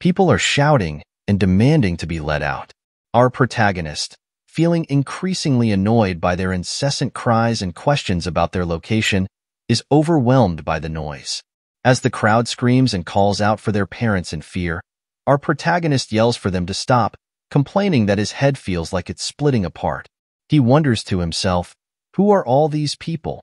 People are shouting and demanding to be let out. Our protagonist, feeling increasingly annoyed by their incessant cries and questions about their location, is overwhelmed by the noise. As the crowd screams and calls out for their parents in fear, our protagonist yells for them to stop, complaining that his head feels like it's splitting apart. He wonders to himself, who are all these people?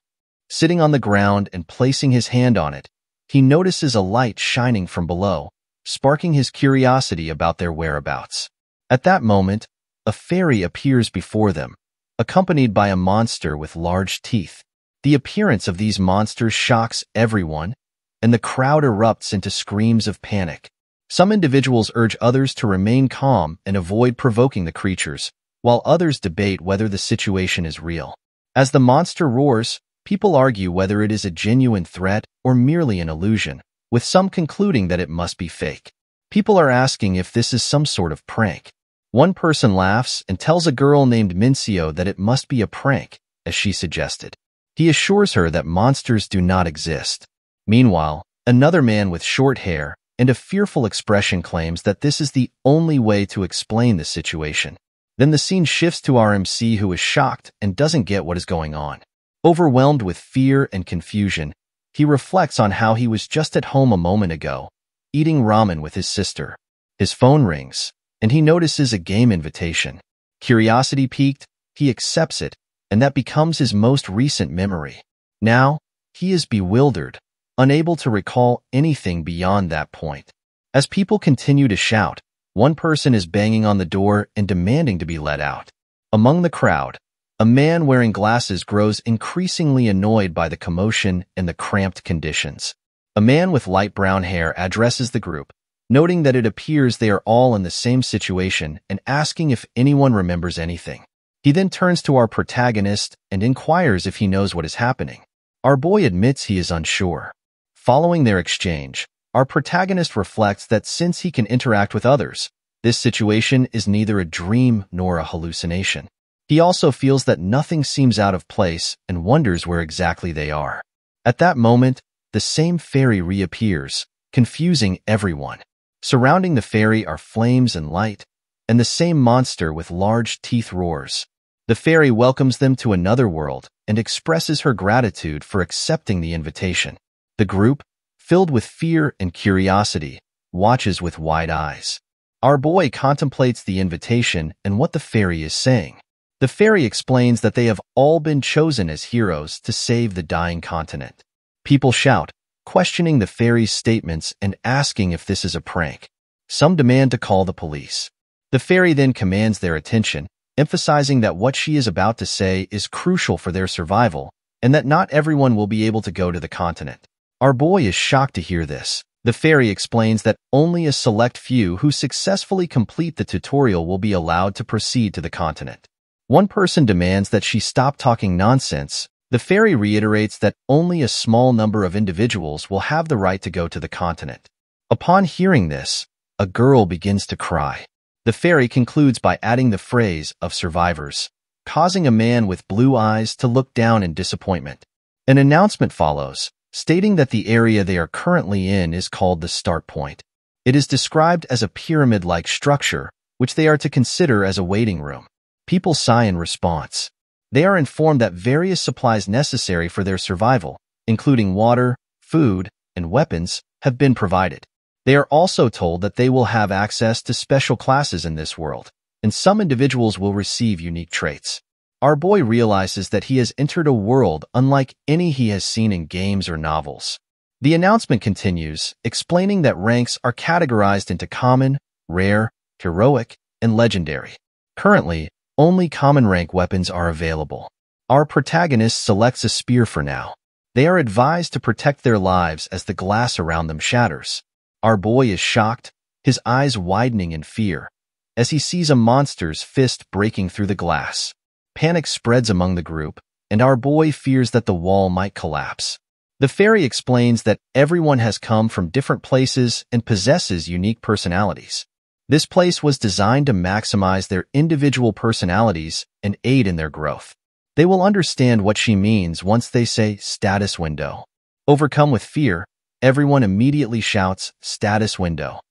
Sitting on the ground and placing his hand on it, he notices a light shining from below, sparking his curiosity about their whereabouts. At that moment, a fairy appears before them, accompanied by a monster with large teeth. The appearance of these monsters shocks everyone, and the crowd erupts into screams of panic. Some individuals urge others to remain calm and avoid provoking the creatures, while others debate whether the situation is real. As the monster roars, people argue whether it is a genuine threat or merely an illusion, with some concluding that it must be fake. People are asking if this is some sort of prank. One person laughs and tells a girl named Mincio that it must be a prank, as she suggested. He assures her that monsters do not exist. Meanwhile, another man with short hair and a fearful expression claims that this is the only way to explain the situation. Then the scene shifts to our MC, who is shocked and doesn't get what is going on. Overwhelmed with fear and confusion, he reflects on how he was just at home a moment ago, eating ramen with his sister. His phone rings, and he notices a game invitation. Curiosity piqued, he accepts it, and that becomes his most recent memory. Now, he is bewildered, unable to recall anything beyond that point. As people continue to shout, one person is banging on the door and demanding to be let out. Among the crowd, a man wearing glasses grows increasingly annoyed by the commotion and the cramped conditions. A man with light brown hair addresses the group, noting that it appears they are all in the same situation and asking if anyone remembers anything. He then turns to our protagonist and inquires if he knows what is happening. Our boy admits he is unsure. Following their exchange, our protagonist reflects that since he can interact with others, this situation is neither a dream nor a hallucination. He also feels that nothing seems out of place and wonders where exactly they are. At that moment, the same fairy reappears, confusing everyone. Surrounding the fairy are flames and light, and the same monster with large teeth roars. The fairy welcomes them to another world and expresses her gratitude for accepting the invitation. The group, filled with fear and curiosity, watches with wide eyes. Our boy contemplates the invitation and what the fairy is saying. The fairy explains that they have all been chosen as heroes to save the dying continent. People shout, questioning the fairy's statements and asking if this is a prank. Some demand to call the police. The fairy then commands their attention, emphasizing that what she is about to say is crucial for their survival and that not everyone will be able to go to the continent. Our boy is shocked to hear this. The fairy explains that only a select few who successfully complete the tutorial will be allowed to proceed to the continent. One person demands that she stop talking nonsense. The fairy reiterates that only a small number of individuals will have the right to go to the continent. Upon hearing this, a girl begins to cry. The fairy concludes by adding the phrase of survivors, causing a man with blue eyes to look down in disappointment. An announcement follows, stating that the area they are currently in is called the start point. It is described as a pyramid-like structure, which they are to consider as a waiting room. People sigh in response. They are informed that various supplies necessary for their survival, including water, food, and weapons, have been provided. They are also told that they will have access to special classes in this world, and some individuals will receive unique traits. Our boy realizes that he has entered a world unlike any he has seen in games or novels. The announcement continues, explaining that ranks are categorized into common, rare, heroic, and legendary. Currently, only common rank weapons are available. Our protagonist selects a spear for now. They are advised to protect their lives as the glass around them shatters. Our boy is shocked, his eyes widening in fear, as he sees a monster's fist breaking through the glass. Panic spreads among the group, and our boy fears that the wall might collapse. The fairy explains that everyone has come from different places and possesses unique personalities. This place was designed to maximize their individual personalities and aid in their growth. They will understand what she means once they say status window. Overcome with fear, everyone immediately shouts status window.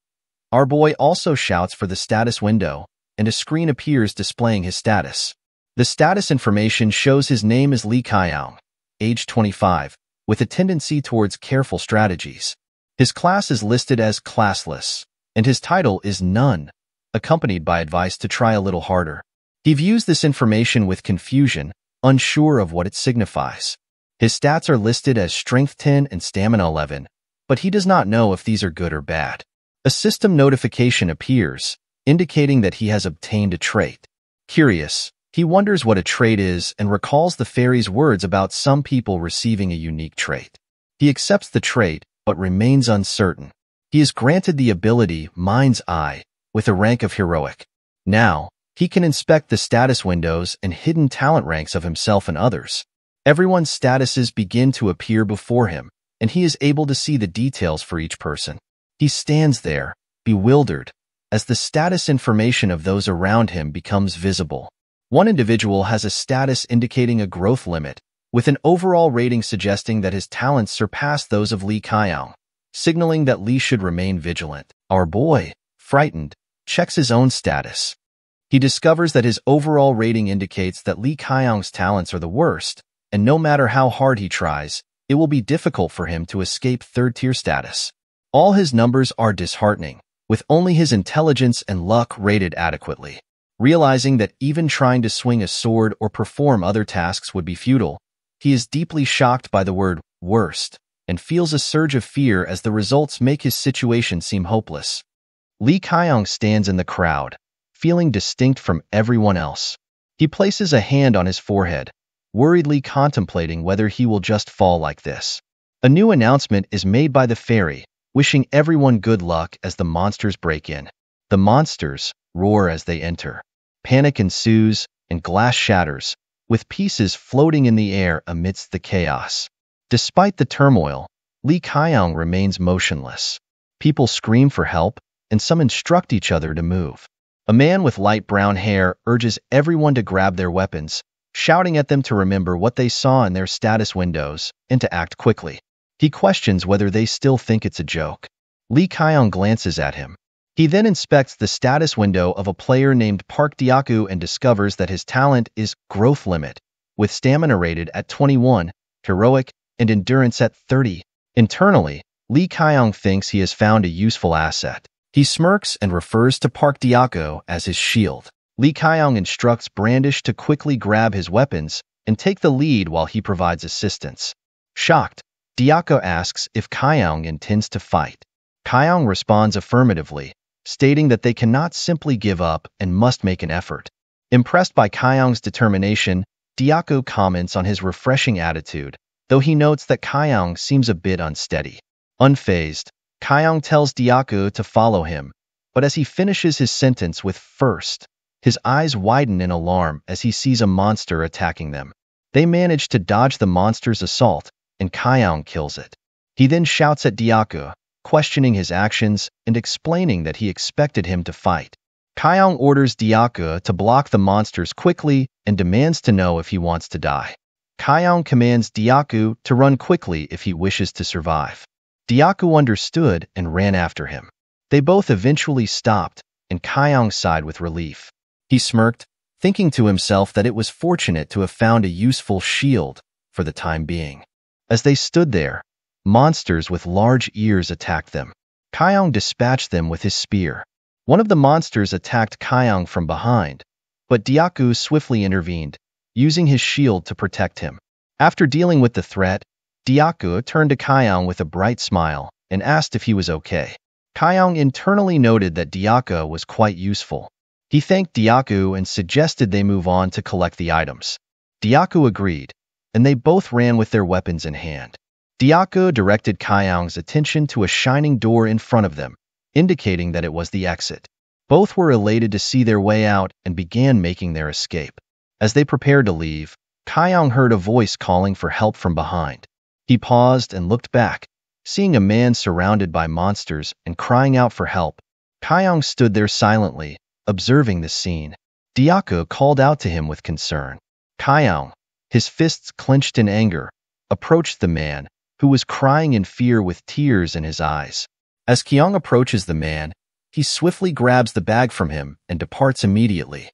Our boy also shouts for the status window, and a screen appears displaying his status. The status information shows his name is Lee Kiyoung, age 25, with a tendency towards careful strategies. His class is listed as classless, and his title is none, accompanied by advice to try a little harder. He views this information with confusion, unsure of what it signifies. His stats are listed as Strength 10 and Stamina 11, but he does not know if these are good or bad. A system notification appears, indicating that he has obtained a trait. Curious, he wonders what a trait is and recalls the fairy's words about some people receiving a unique trait. He accepts the trait, but remains uncertain. He is granted the ability Mind's Eye, with a rank of heroic. Now, he can inspect the status windows and hidden talent ranks of himself and others. Everyone's statuses begin to appear before him, and he is able to see the details for each person. He stands there, bewildered, as the status information of those around him becomes visible. One individual has a status indicating a growth limit, with an overall rating suggesting that his talents surpass those of Lee Kiyoung, signaling that Lee should remain vigilant. Our boy, frightened, checks his own status. He discovers that his overall rating indicates that Lee Kiyoung's talents are the worst, and no matter how hard he tries, it will be difficult for him to escape third-tier status. All his numbers are disheartening, with only his intelligence and luck rated adequately. Realizing that even trying to swing a sword or perform other tasks would be futile, he is deeply shocked by the word worst and feels a surge of fear as the results make his situation seem hopeless. Lee Kiyoung stands in the crowd, feeling distinct from everyone else. He places a hand on his forehead, worriedly contemplating whether he will just fall like this. A new announcement is made by the fairy, wishing everyone good luck as the monsters break in. The monsters roar as they enter. Panic ensues, and glass shatters, with pieces floating in the air amidst the chaos. Despite the turmoil, Lee Kiyoung remains motionless. People scream for help, and some instruct each other to move. A man with light brown hair urges everyone to grab their weapons, shouting at them to remember what they saw in their status windows and to act quickly. He questions whether they still think it's a joke. Lee Kiyoung glances at him. He then inspects the status window of a player named Park Deoku and discovers that his talent is Growth Limit, with stamina rated at 21, heroic, and endurance at 30. Internally, Lee Kiyoung thinks he has found a useful asset. He smirks and refers to Park Deoku as his shield. Lee Kiyoung instructs Brandish to quickly grab his weapons and take the lead while he provides assistance. Shocked, Deoku asks if Kiyoung intends to fight. Kiyoung responds affirmatively, stating that they cannot simply give up and must make an effort. Impressed by Kiyoung's determination, Deoku comments on his refreshing attitude, though he notes that Kiyoung seems a bit unsteady. Unfazed, Kiyoung tells Deoku to follow him, but as he finishes his sentence with first, his eyes widen in alarm as he sees a monster attacking them. They manage to dodge the monster's assault, and Kiyoung kills it. He then shouts at Deoku, questioning his actions and explaining that he expected him to fight. Kiyoung orders Deoku to block the monsters quickly and demands to know if he wants to die. Kiyoung commands Deoku to run quickly if he wishes to survive. Deoku understood and ran after him. They both eventually stopped, and Kiyoung sighed with relief. He smirked, thinking to himself that it was fortunate to have found a useful shield for the time being. As they stood there, monsters with large ears attacked them. Kiyoung dispatched them with his spear. One of the monsters attacked Kiyoung from behind, but Deoku swiftly intervened, using his shield to protect him. After dealing with the threat, Deoku turned to Kiyoung with a bright smile and asked if he was okay. Kiyoung internally noted that Deoku was quite useful. He thanked Deoku and suggested they move on to collect the items. Deoku agreed, and they both ran with their weapons in hand. Deoku directed Kiyoung's attention to a shining door in front of them, indicating that it was the exit. Both were elated to see their way out and began making their escape. As they prepared to leave, Kiyoung heard a voice calling for help from behind. He paused and looked back, seeing a man surrounded by monsters and crying out for help. Kiyoung stood there silently, observing the scene. Deoku called out to him with concern. Kiyoung, his fists clenched in anger, approached the man, who was crying in fear with tears in his eyes. As Kiyoung approaches the man, He swiftly grabs the bag from him and departs immediately.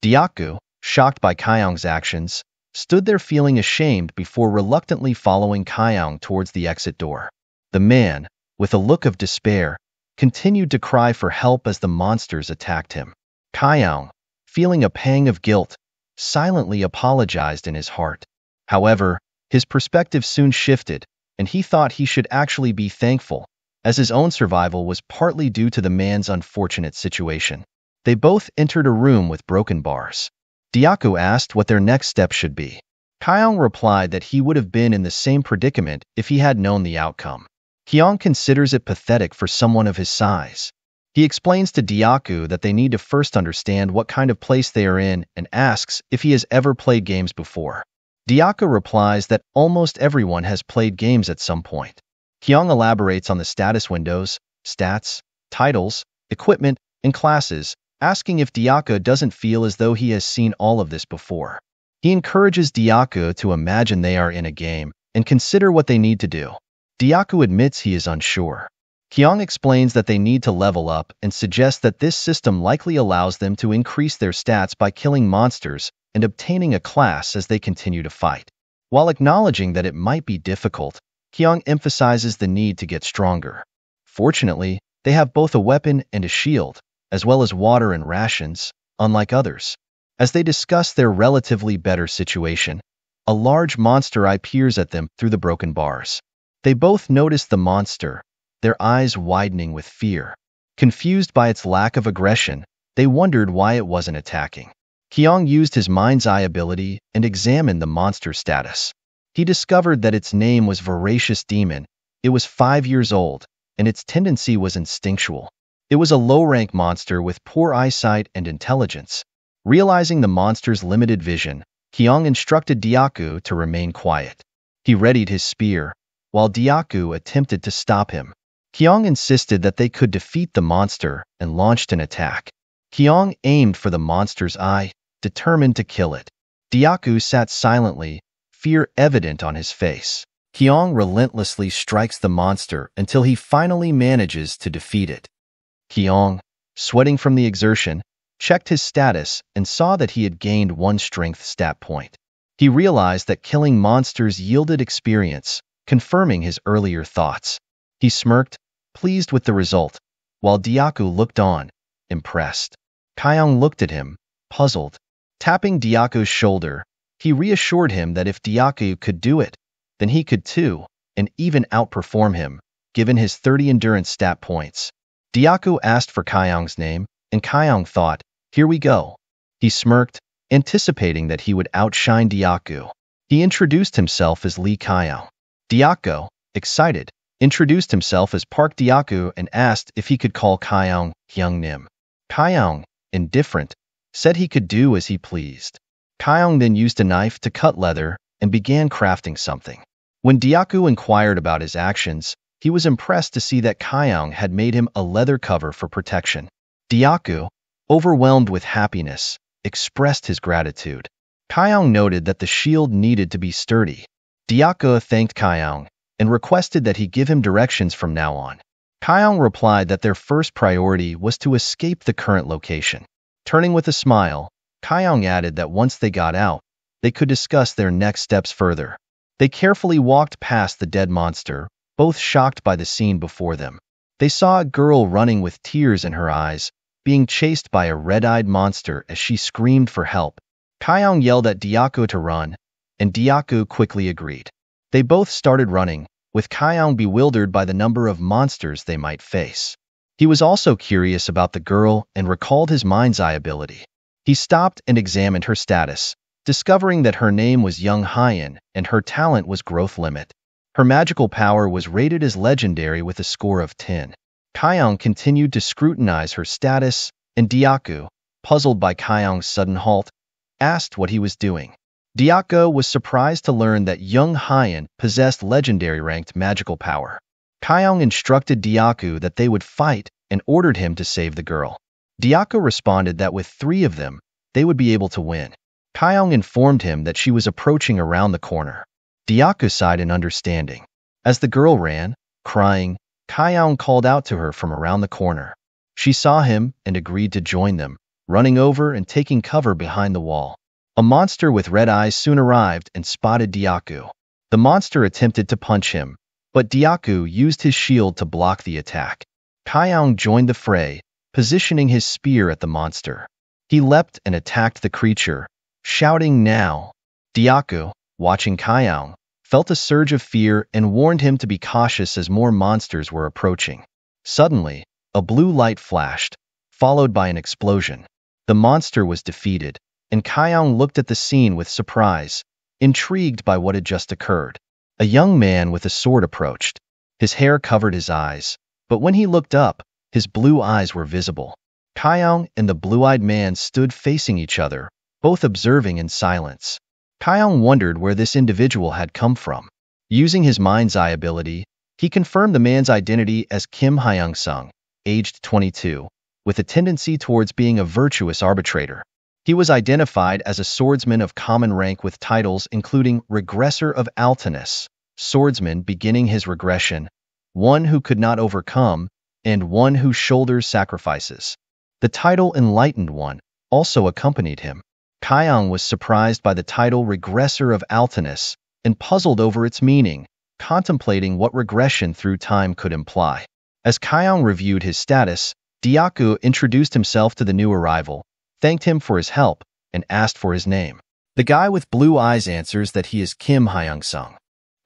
Diaku, shocked by Kiyoung's actions, stood there feeling ashamed before reluctantly following Kiyoung towards the exit door. The man, with a look of despair, continued to cry for help as the monsters attacked him. Kiyoung, feeling a pang of guilt, silently apologized in his heart. However, his perspective soon shifted, and he thought he should actually be thankful, as his own survival was partly due to the man's unfortunate situation. They both entered a room with broken bars. Diaku asked what their next step should be. Kiyoung replied that he would have been in the same predicament if he had known the outcome. Kiyoung considers it pathetic for someone of his size. He explains to Diaku that they need to first understand what kind of place they are in and asks if he has ever played games before. Diaku replies that almost everyone has played games at some point. Kiyoung elaborates on the status windows, stats, titles, equipment, and classes, asking if Diaku doesn't feel as though he has seen all of this before. He encourages Diaku to imagine they are in a game and consider what they need to do. Diaku admits he is unsure. Kiyoung explains that they need to level up and suggests that this system likely allows them to increase their stats by killing monsters and obtaining a class as they continue to fight. While acknowledging that it might be difficult, Kiyoung emphasizes the need to get stronger. Fortunately, they have both a weapon and a shield, as well as water and rations, unlike others. As they discuss their relatively better situation, a large monster appears at them through the broken bars. They both notice the monster, their eyes widening with fear. Confused by its lack of aggression, they wondered why it wasn't attacking. Kiyoung used his mind's eye ability and examined the monster's status. He discovered that its name was Voracious Demon. It was 5 years old, and its tendency was instinctual. It was a low-rank monster with poor eyesight and intelligence. Realizing the monster's limited vision, Kiyoung instructed Diaku to remain quiet. He readied his spear, while Diaku attempted to stop him. Kiyoung insisted that they could defeat the monster and launched an attack. Kiyoung aimed for the monster's eye, determined to kill it. Diaku sat silently, fear evident on his face. Kiyoung relentlessly strikes the monster until he finally manages to defeat it. Kiyoung, sweating from the exertion, checked his status and saw that he had gained 1 strength stat point. He realized that killing monsters yielded experience, confirming his earlier thoughts. He smirked, pleased with the result, while Diaku looked on, impressed. Kiyoung looked at him, puzzled. Tapping Diaku's shoulder, he reassured him that if Diaku could do it, then he could too, and even outperform him, given his 30 endurance stat points. Diaku asked for Kiyoung's name, and Kiyoung thought, here we go. He smirked, anticipating that he would outshine Diaku. He introduced himself as Lee Kiyoung. Diaku, excited, introduced himself as Park Diaku and asked if he could call Kiyoung Hyung Nim. Kiyoung, indifferent, said he could do as he pleased. Kiyoung then used a knife to cut leather and began crafting something. When Diaku inquired about his actions, he was impressed to see that Kiyoung had made him a leather cover for protection. Diaku, overwhelmed with happiness, expressed his gratitude. Kiyoung noted that the shield needed to be sturdy. Diaku thanked Kiyoung and requested that he give him directions from now on. Kiyoung replied that their first priority was to escape the current location. Turning with a smile, Kiyoung added that once they got out, they could discuss their next steps further. They carefully walked past the dead monster, both shocked by the scene before them. They saw a girl running with tears in her eyes, being chased by a red-eyed monster as she screamed for help. Kiyoung yelled at Diaku to run, and Diaku quickly agreed. They both started running, with Kiyoung bewildered by the number of monsters they might face. He was also curious about the girl and recalled his mind's eye ability. He stopped and examined her status, discovering that her name was Young Hyan and her talent was Growth Limit. Her magical power was rated as legendary with a score of 10. Kiyoung continued to scrutinize her status, and Diaku, puzzled by Kiyoung's sudden halt, asked what he was doing. Diaku was surprised to learn that Young Hyan possessed legendary-ranked magical power. Kiyoung instructed Diaku that they would fight and ordered him to save the girl. Diaku responded that with 3 of them, they would be able to win. Kiyoung informed him that she was approaching around the corner. Diaku sighed in understanding. As the girl ran, crying, Kiyoung called out to her from around the corner. She saw him and agreed to join them, running over and taking cover behind the wall. A monster with red eyes soon arrived and spotted Diaku. The monster attempted to punch him, but Diaku used his shield to block the attack. Kiyoung joined the fray, positioning his spear at the monster. He leapt and attacked the creature, shouting now. Diaku, watching Kiyoung, felt a surge of fear and warned him to be cautious as more monsters were approaching. Suddenly, a blue light flashed, followed by an explosion. The monster was defeated, and Kiyoung looked at the scene with surprise, intrigued by what had just occurred. A young man with a sword approached. His hair covered his eyes, but when he looked up, his blue eyes were visible. Kiyoung and the blue-eyed man stood facing each other, both observing in silence. Kiyoung wondered where this individual had come from. Using his mind's eye ability, he confirmed the man's identity as Kim Hyung-sung, aged 22, with a tendency towards being a virtuous arbitrator. He was identified as a swordsman of common rank with titles including Regressor of Altiness, swordsman beginning his regression, one who could not overcome, and one who shoulders sacrifices. The title Enlightened One also accompanied him. Kiyoung was surprised by the title Regressor of Altiness and puzzled over its meaning, contemplating what regression through time could imply. As Kiyoung reviewed his status, Diaku introduced himself to the new arrival, thanked him for his help, and asked for his name. The guy with blue eyes answers that he is Kim Hyung-sung.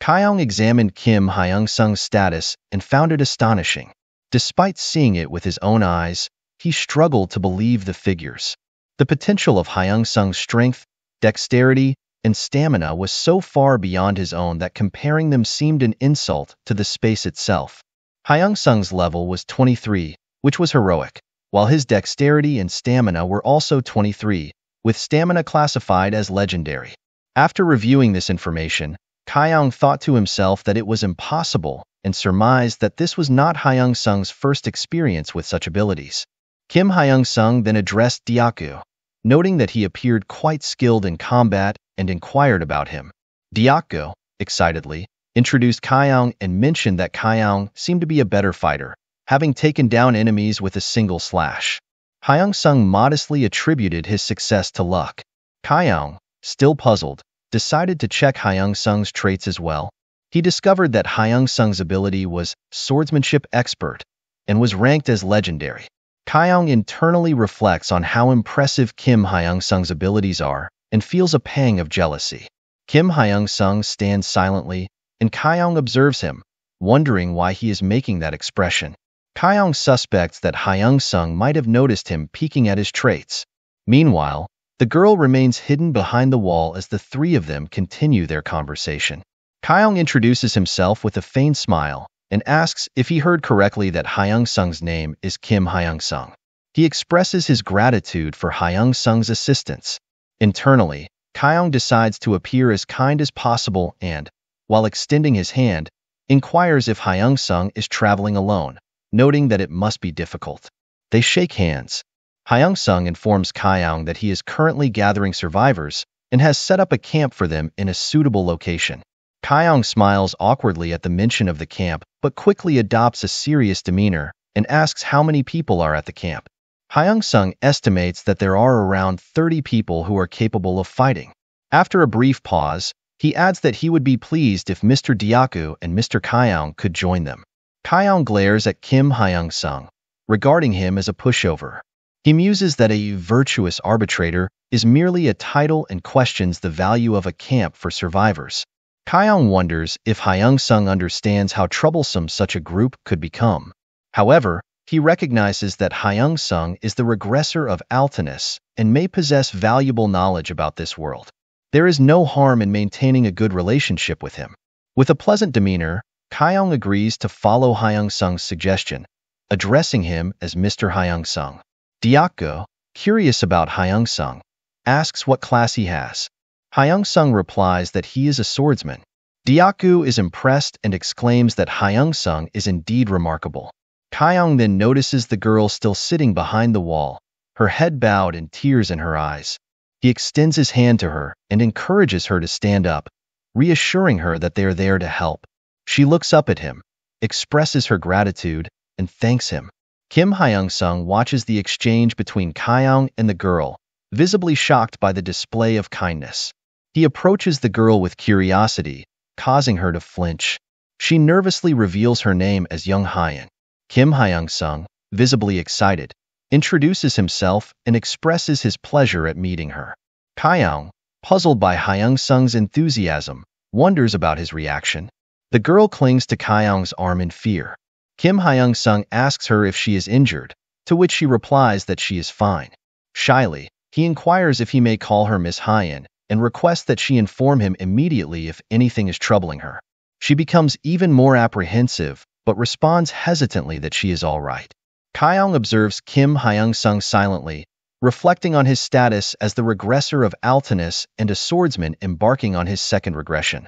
Kiyoung examined Kim Hyung-sung's status and found it astonishing. Despite seeing it with his own eyes, he struggled to believe the figures. The potential of Hyung-sung's strength, dexterity, and stamina was so far beyond his own that comparing them seemed an insult to the space itself. Hyung-sung's level was 23, which was heroic, while his dexterity and stamina were also 23, with stamina classified as legendary. After reviewing this information, Kiyoung thought to himself that it was impossible and surmised that this was not Hyung-sung's first experience with such abilities. Kim Hyung-sung then addressed Diaku, noting that he appeared quite skilled in combat and inquired about him. Diaku, excitedly, introduced Kiyoung and mentioned that Kiyoung seemed to be a better fighter, having taken down enemies with a single slash. Hyung-sung modestly attributed his success to luck. Kiyoung, still puzzled, decided to check Hyung-sung's traits as well. He discovered that Hyung-sung's ability was swordsmanship expert and was ranked as legendary. Kiyoung internally reflects on how impressive Kim Hyung-sung's abilities are and feels a pang of jealousy. Kim Hyung-sung stands silently, and Kiyoung observes him, wondering why he is making that expression. Kiyoung suspects that Hyung-sung might have noticed him peeking at his traits. Meanwhile, the girl remains hidden behind the wall as the three of them continue their conversation. Kiyoung introduces himself with a faint smile and asks if he heard correctly that Hyung-sung's name is Kim Hyung-sung. He expresses his gratitude for Hyung-sung's assistance. Internally, Kiyoung decides to appear as kind as possible and, while extending his hand, inquires if Hyung-sung is traveling alone, noting that it must be difficult. They shake hands. Hyung-sung informs Kiyoung that he is currently gathering survivors and has set up a camp for them in a suitable location. Kiyoung smiles awkwardly at the mention of the camp, but quickly adopts a serious demeanor and asks how many people are at the camp. Hyung-sung estimates that there are around 30 people who are capable of fighting. After a brief pause, he adds that he would be pleased if Mr. Diaku and Mr. Kiyoung could join them. Kiyoung glares at Kim Hyung-sung, regarding him as a pushover. He muses that a virtuous arbitrator is merely a title and questions the value of a camp for survivors. Kiyoung wonders if Hyung-sung understands how troublesome such a group could become. However, he recognizes that Hyung-sung is the regressor of Altiness and may possess valuable knowledge about this world. There is no harm in maintaining a good relationship with him. With a pleasant demeanor, Kiyoung agrees to follow Hyung-sung's suggestion, addressing him as Mr. Hyung-sung. Diaku, curious about Hyung-sung, asks what class he has. Hyung-sung replies that he is a swordsman. Diaku is impressed and exclaims that Hyung-sung is indeed remarkable. Kiyoung then notices the girl still sitting behind the wall, her head bowed and tears in her eyes. He extends his hand to her and encourages her to stand up, reassuring her that they are there to help. She looks up at him, expresses her gratitude, and thanks him. Kim Hyung-sung watches the exchange between Kiyoung and the girl, visibly shocked by the display of kindness. He approaches the girl with curiosity, causing her to flinch. She nervously reveals her name as Young Hyun. Kim Hyung-sung, visibly excited, introduces himself and expresses his pleasure at meeting her. Kiyoung, puzzled by Hyung-sung's enthusiasm, wonders about his reaction. The girl clings to Kiyoung's arm in fear. Kim Hyung-sung asks her if she is injured, to which she replies that she is fine. Shyly, he inquires if he may call her Miss Hyun, and requests that she inform him immediately if anything is troubling her. She becomes even more apprehensive, but responds hesitantly that she is all right. Kiyoung observes Kim Hyung-sung silently, reflecting on his status as the regressor of Altinus and a swordsman embarking on his second regression.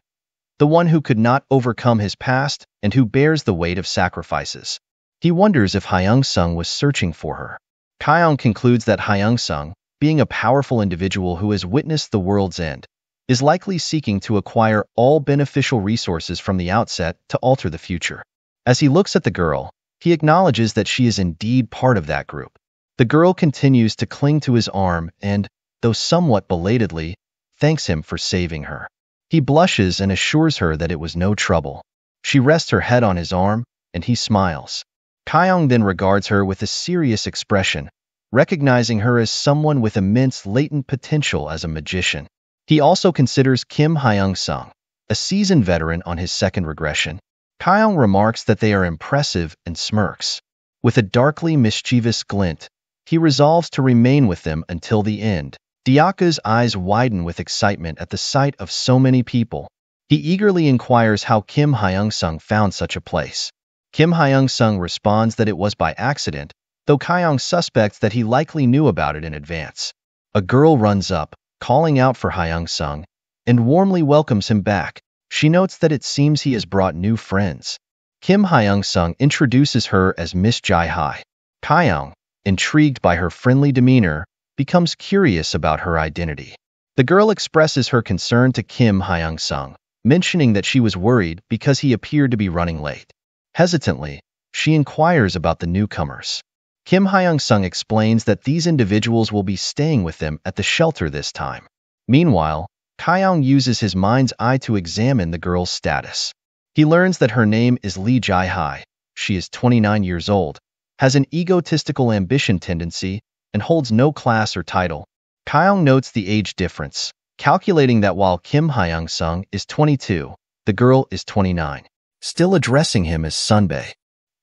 The one who could not overcome his past and who bears the weight of sacrifices. He wonders if Hyung-sung was searching for her. Kiyoung concludes that Hyung-sung, being a powerful individual who has witnessed the world's end, is likely seeking to acquire all beneficial resources from the outset to alter the future. As he looks at the girl, he acknowledges that she is indeed part of that group. The girl continues to cling to his arm and, though somewhat belatedly, thanks him for saving her. He blushes and assures her that it was no trouble. She rests her head on his arm, and he smiles. Kiyoung then regards her with a serious expression, recognizing her as someone with immense latent potential as a magician. He also considers Kim Hyung-sung, a seasoned veteran on his second regression. Kiyoung remarks that they are impressive and smirks. With a darkly mischievous glint, he resolves to remain with them until the end. Dyaku's eyes widen with excitement at the sight of so many people. He eagerly inquires how Kim Hyung-sung found such a place. Kim Hyung-sung responds that it was by accident, though Kiyoung suspects that he likely knew about it in advance. A girl runs up, calling out for Hyung-sung, and warmly welcomes him back. She notes that it seems he has brought new friends. Kim Hyung-sung introduces her as Miss Jae-hi. Kiyoung, intrigued by her friendly demeanor, becomes curious about her identity. The girl expresses her concern to Kim Hyung-sung, mentioning that she was worried because he appeared to be running late. Hesitantly, she inquires about the newcomers. Kim Hyung-sung explains that these individuals will be staying with them at the shelter this time. Meanwhile, Kiyoung uses his mind's eye to examine the girl's status. He learns that her name is Lee Jae-hi. She is 29 years old, has an egotistical ambition tendency, and holds no class or title. Kiyoung notes the age difference, calculating that while Kim Hyung-sung is 22, the girl is 29. Still addressing him as Sunbae.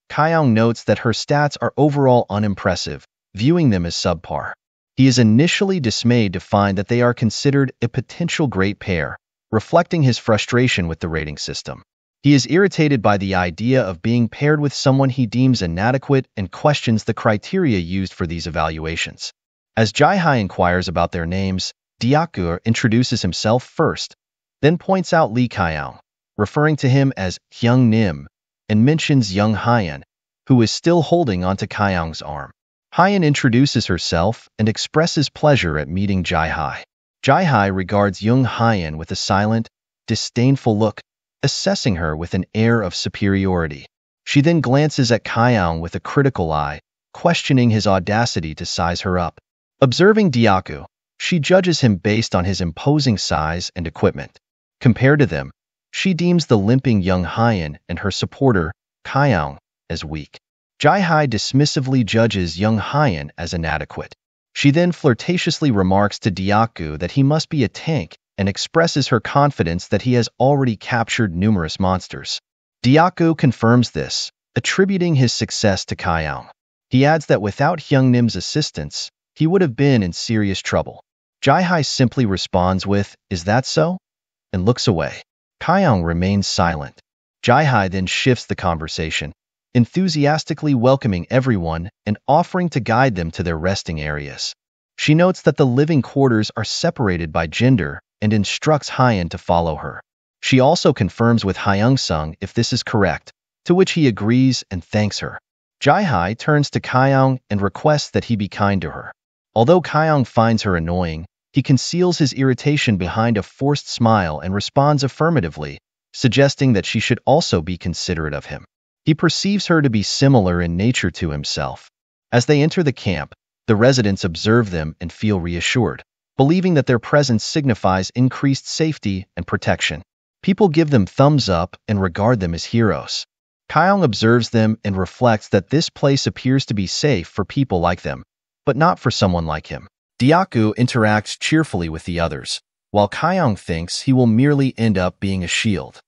Kiyoung notes that her stats are overall unimpressive, viewing them as subpar. He is initially dismayed to find that they are considered a potential great pair, reflecting his frustration with the rating system. He is irritated by the idea of being paired with someone he deems inadequate and questions the criteria used for these evaluations. As Jae-hi inquires about their names, Dyaku introduces himself first, then points out Lee Kiyoung, referring to him as Hyung Nim, and mentions Young Hyun, who is still holding onto Kiyoung's arm. Hyun introduces herself and expresses pleasure at meeting Jae-hi. Jae-hi regards Young Hyun with a silent, disdainful look, assessing her with an air of superiority. She then glances at Kiyoung with a critical eye, questioning his audacity to size her up. Observing Dyaku, she judges him based on his imposing size and equipment. Compared to them, she deems the limping Young Hyun and her supporter, Kiyoung, as weak. Jae-hi dismissively judges Young Hyun as inadequate. She then flirtatiously remarks to Dyaku that he must be a tank and expresses her confidence that he has already captured numerous monsters. Dyaku confirms this, attributing his success to Kiyoung. He adds that without Hyung Nim's assistance, he would have been in serious trouble. Jae-hi simply responds with, "Is that so?" and looks away. Kiyoung remains silent. Jae-hi then shifts the conversation, enthusiastically welcoming everyone and offering to guide them to their resting areas. She notes that the living quarters are separated by gender and instructs Hyun to follow her. She also confirms with Hyung-sung if this is correct, to which he agrees and thanks her. Jae-hi turns to Kiyoung and requests that he be kind to her. Although Kiyoung finds her annoying, he conceals his irritation behind a forced smile and responds affirmatively, suggesting that she should also be considerate of him. He perceives her to be similar in nature to himself, As they enter the camp, the residents observe them and feel reassured, believing that their presence signifies increased safety and protection. People give them thumbs up and regard them as heroes. Kiyoung observes them and reflects that this place appears to be safe for people like them, but not for someone like him. Diaku interacts cheerfully with the others, while Kiyoung thinks he will merely end up being a shield.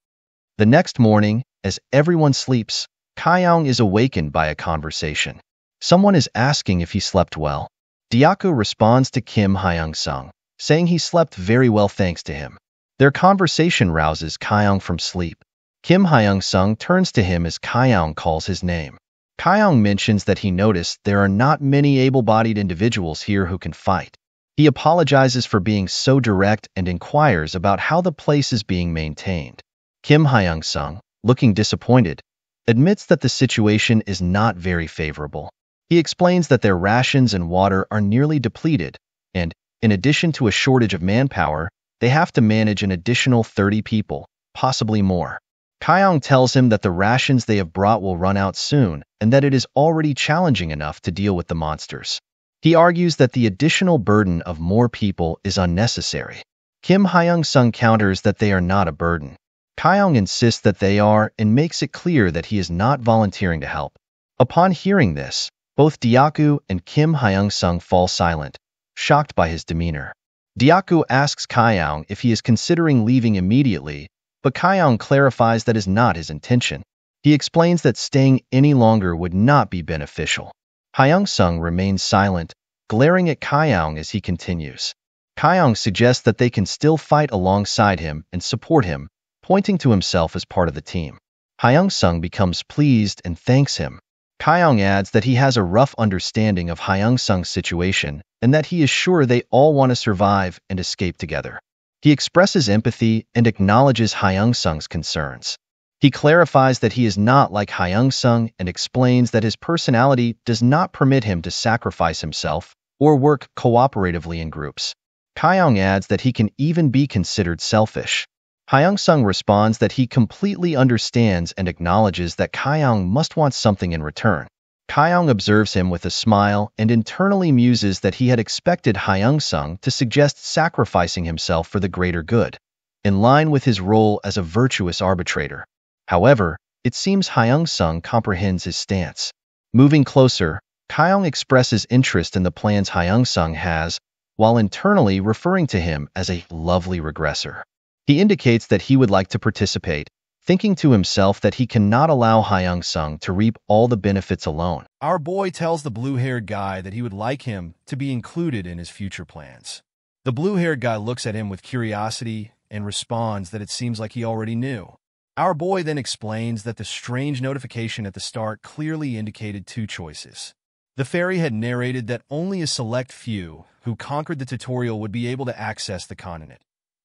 The next morning, as everyone sleeps, Kiyoung is awakened by a conversation. Someone is asking if he slept well. Diaku responds to Kim Hyung-sung, saying he slept very well thanks to him. Their conversation rouses Kiyoung from sleep. Kim Hyung-sung turns to him as Kiyoung calls his name. Kiyoung mentions that he noticed there are not many able-bodied individuals here who can fight. He apologizes for being so direct and inquires about how the place is being maintained. Kim Hyung-sung, looking disappointed, admits that the situation is not very favorable. He explains that their rations and water are nearly depleted, and, in addition to a shortage of manpower, they have to manage an additional 30 people, possibly more. Kiyoung tells him that the rations they have brought will run out soon and that it is already challenging enough to deal with the monsters. He argues that the additional burden of more people is unnecessary. Kim Hyung-sung counters that they are not a burden. Kiyoung insists that they are and makes it clear that he is not volunteering to help. Upon hearing this, both Diaku and Kim Hyung-sung fall silent, shocked by his demeanor. Diaku asks Kiyoung if he is considering leaving immediately, but Kiyoung clarifies that is not his intention. He explains that staying any longer would not be beneficial. Hyung-sung remains silent, glaring at Kiyoung as he continues. Kiyoung suggests that they can still fight alongside him and support him, pointing to himself as part of the team. Hyung-sung becomes pleased and thanks him. Kiyoung adds that he has a rough understanding of Hyung-sung's situation and that he is sure they all want to survive and escape together. He expresses empathy and acknowledges Hyung-sung's concerns. He clarifies that he is not like Hyung-sung and explains that his personality does not permit him to sacrifice himself or work cooperatively in groups. Kiyoung adds that he can even be considered selfish. Hyung-sung responds that he completely understands and acknowledges that Kiyoung must want something in return. Kiyoung observes him with a smile and internally muses that he had expected Hyung-sung to suggest sacrificing himself for the greater good, in line with his role as a virtuous arbitrator. However, it seems Hyung-sung comprehends his stance. Moving closer, Kiyoung expresses interest in the plans Hyung-sung has, while internally referring to him as a lovely regressor. He indicates that he would like to participate, thinking to himself that he cannot allow Hyung-sung to reap all the benefits alone. Our boy tells the blue-haired guy that he would like him to be included in his future plans. The blue-haired guy looks at him with curiosity and responds that it seems like he already knew. Our boy then explains that the strange notification at the start clearly indicated two choices. The fairy had narrated that only a select few who conquered the tutorial would be able to access the continent,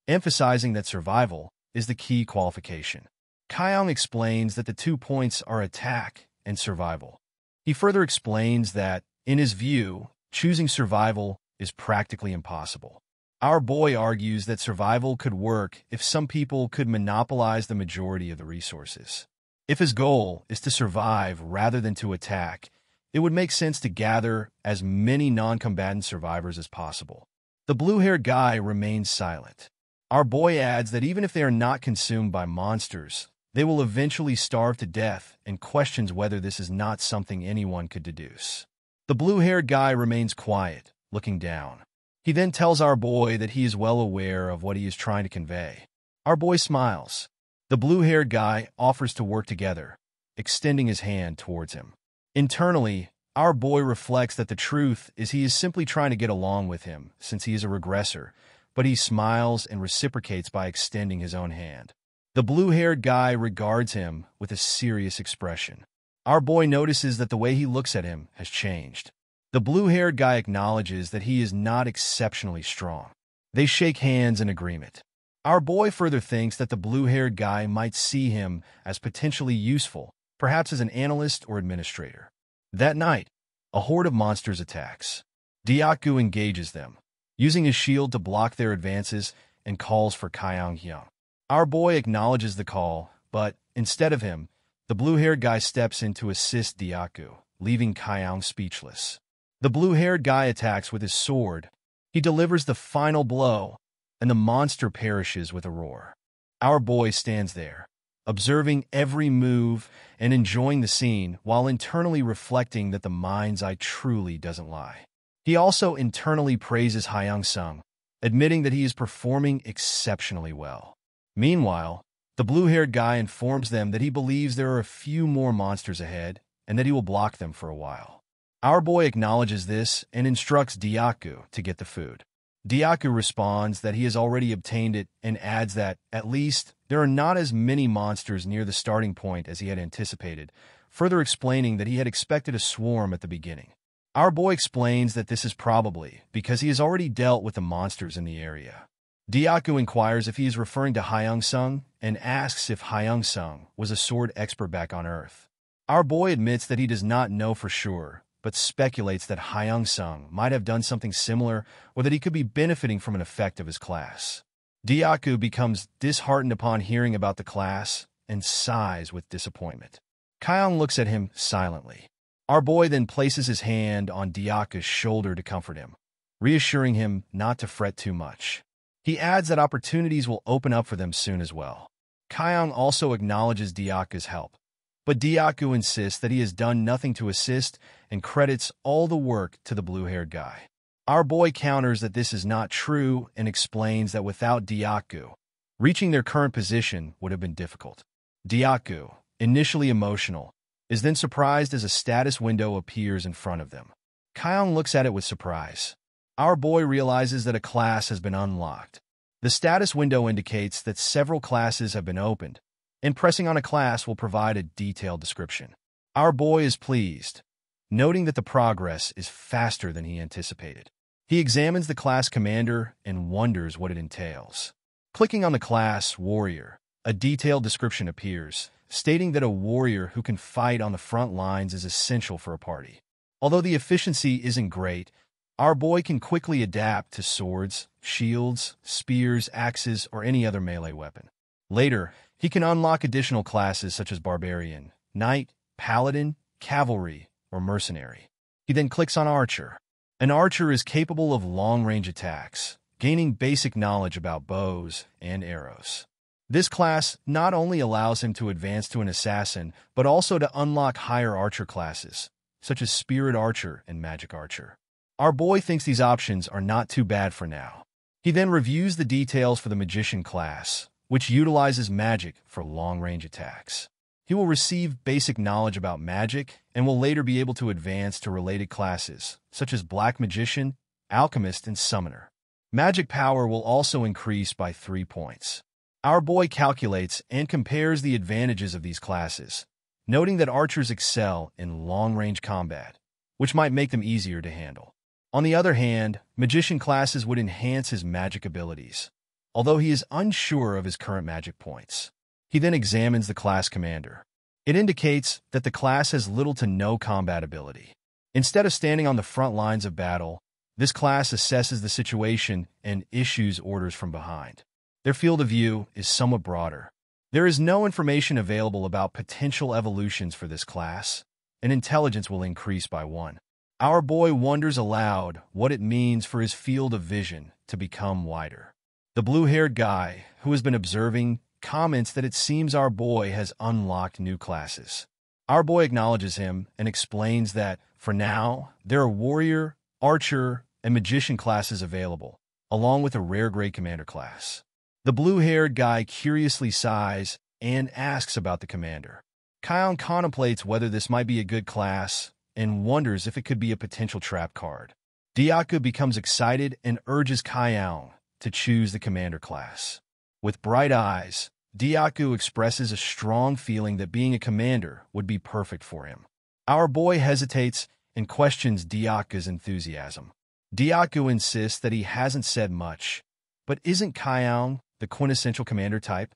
emphasizing that survival is the key qualification. Kiyoung explains that the 2 points are attack and survival. He further explains that, in his view, choosing survival is practically impossible. Our boy argues that survival could work if some people could monopolize the majority of the resources. If his goal is to survive rather than to attack, it would make sense to gather as many non-combatant survivors as possible. The blue-haired guy remains silent. Our boy adds that even if they are not consumed by monsters, they will eventually starve to death and questions whether this is not something anyone could deduce. The blue-haired guy remains quiet, looking down. He then tells our boy that he is well aware of what he is trying to convey. Our boy smiles. The blue-haired guy offers to work together, extending his hand towards him. Internally, our boy reflects that the truth is he is simply trying to get along with him since he is a regressor, but he smiles and reciprocates by extending his own hand. The blue-haired guy regards him with a serious expression. Our boy notices that the way he looks at him has changed. The blue-haired guy acknowledges that he is not exceptionally strong. They shake hands in agreement. Our boy further thinks that the blue-haired guy might see him as potentially useful, perhaps as an analyst or administrator. That night, a horde of monsters attacks. Diaku engages them, using his shield to block their advances, and calls for Kiyoung. Our boy acknowledges the call, but, instead of him, the blue-haired guy steps in to assist Diaku, leaving Kiyoung speechless. The blue-haired guy attacks with his sword. He delivers the final blow, and the monster perishes with a roar. Our boy stands there, observing every move and enjoying the scene while internally reflecting that the mind's eye truly doesn't lie. He also internally praises Hyung-sung, admitting that he is performing exceptionally well. Meanwhile, the blue-haired guy informs them that he believes there are a few more monsters ahead and that he will block them for a while. Our boy acknowledges this and instructs Dyaku to get the food. Dyaku responds that he has already obtained it and adds that, at least, there are not as many monsters near the starting point as he had anticipated, further explaining that he had expected a swarm at the beginning. Our boy explains that this is probably because he has already dealt with the monsters in the area. Dyaku inquires if he is referring to Hyung-sung and asks if Hyung-sung was a sword expert back on Earth. Our boy admits that he does not know for sure, but speculates that Hyung-sung might have done something similar or that he could be benefiting from an effect of his class. Dyaku becomes disheartened upon hearing about the class and sighs with disappointment. Kiyoung looks at him silently. Our boy then places his hand on Dyaku's shoulder to comfort him, reassuring him not to fret too much. He adds that opportunities will open up for them soon as well. Kiyoung also acknowledges Dyaku's help, but Dyaku insists that he has done nothing to assist and credits all the work to the blue-haired guy. Our boy counters that this is not true and explains that without Dyaku, reaching their current position would have been difficult. Dyaku, initially emotional, is then surprised as a status window appears in front of them. Kiyoung looks at it with surprise. Our boy realizes that a class has been unlocked. The status window indicates that several classes have been opened, and pressing on a class will provide a detailed description. Our boy is pleased, noting that the progress is faster than he anticipated. He examines the class commander and wonders what it entails. Clicking on the class Warrior, a detailed description appears, stating that a warrior who can fight on the front lines is essential for a party. Although the efficiency isn't great, our boy can quickly adapt to swords, shields, spears, axes, or any other melee weapon. Later, he can unlock additional classes such as Barbarian, Knight, Paladin, Cavalry, or Mercenary. He then clicks on Archer. An archer is capable of long-range attacks, gaining basic knowledge about bows and arrows. This class not only allows him to advance to an assassin, but also to unlock higher archer classes, such as Spirit Archer and Magic Archer. Our boy thinks these options are not too bad for now. He then reviews the details for the Magician class, which utilizes magic for long-range attacks. He will receive basic knowledge about magic and will later be able to advance to related classes, such as Black Magician, Alchemist, and Summoner. Magic power will also increase by 3 points. Our boy calculates and compares the advantages of these classes, noting that archers excel in long-range combat, which might make them easier to handle. On the other hand, Magician classes would enhance his magic abilities, although he is unsure of his current magic points. He then examines the class commander. It indicates that the class has little to no combat ability. Instead of standing on the front lines of battle, this class assesses the situation and issues orders from behind. Their field of view is somewhat broader. There is no information available about potential evolutions for this class, and intelligence will increase by 1. Our boy wonders aloud what it means for his field of vision to become wider. The blue-haired guy, who has been observing, comments that it seems our boy has unlocked new classes. Our boy acknowledges him and explains that, for now, there are Warrior, Archer, and Magician classes available, along with a rare Grade Commander class. The blue-haired guy curiously sighs and asks about the commander. Kiyoung contemplates whether this might be a good class and wonders if it could be a potential trap card. Dyaku becomes excited and urges Kiyoung to choose the commander class. With bright eyes, Dyaku expresses a strong feeling that being a commander would be perfect for him. Our boy hesitates and questions Dyaku's enthusiasm. Dyaku insists that he hasn't said much, but isn't Kiyoung the quintessential commander type?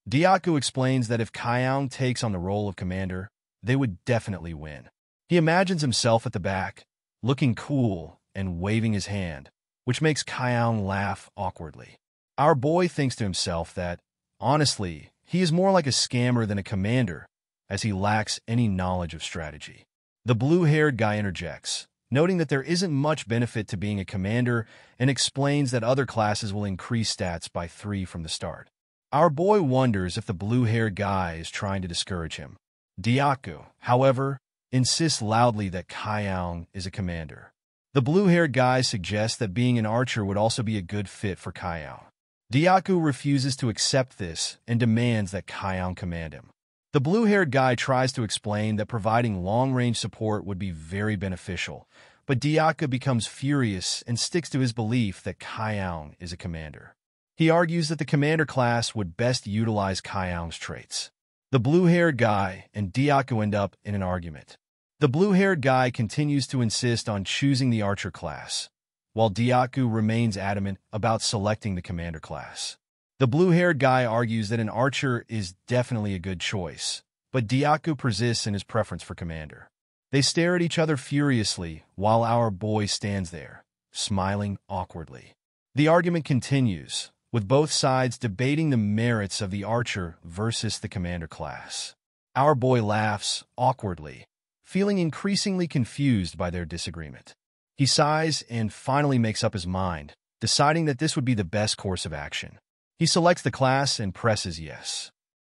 Dyaku explains that if Kiyoung takes on the role of commander, they would definitely win. He imagines himself at the back, looking cool and waving his hand, which makes Kiyoung laugh awkwardly. Our boy thinks to himself that, honestly, he is more like a scammer than a commander, as he lacks any knowledge of strategy. The blue-haired guy interjects, noting that there isn't much benefit to being a commander, and explains that other classes will increase stats by 3 from the start. Our boy wonders if the blue-haired guy is trying to discourage him. Diaku, however, insists loudly that Kiyoung is a commander. The blue-haired guy suggests that being an archer would also be a good fit for Kiyoung. Diaku refuses to accept this and demands that Kiyoung command him. The blue-haired guy tries to explain that providing long-range support would be very beneficial, but Diaku becomes furious and sticks to his belief that Kiyoung is a commander. He argues that the commander class would best utilize Kiyoung's traits. The blue-haired guy and Diaku end up in an argument. The blue-haired guy continues to insist on choosing the archer class, while Diaku remains adamant about selecting the commander class. The blue-haired guy argues that an archer is definitely a good choice, but Diaku persists in his preference for commander. They stare at each other furiously while our boy stands there, smiling awkwardly. The argument continues, with both sides debating the merits of the archer versus the commander class. Our boy laughs awkwardly, feeling increasingly confused by their disagreement. He sighs and finally makes up his mind, deciding that this would be the best course of action. He selects the class and presses yes.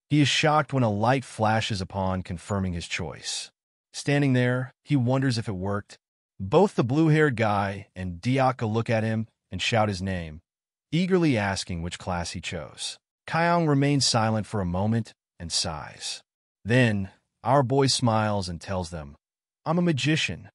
He is shocked when a light flashes upon confirming his choice. Standing there, he wonders if it worked. Both the blue-haired guy and Diaku look at him and shout his name, eagerly asking which class he chose. Kiyoung remains silent for a moment and sighs. Then, our boy smiles and tells them, "I'm a magician."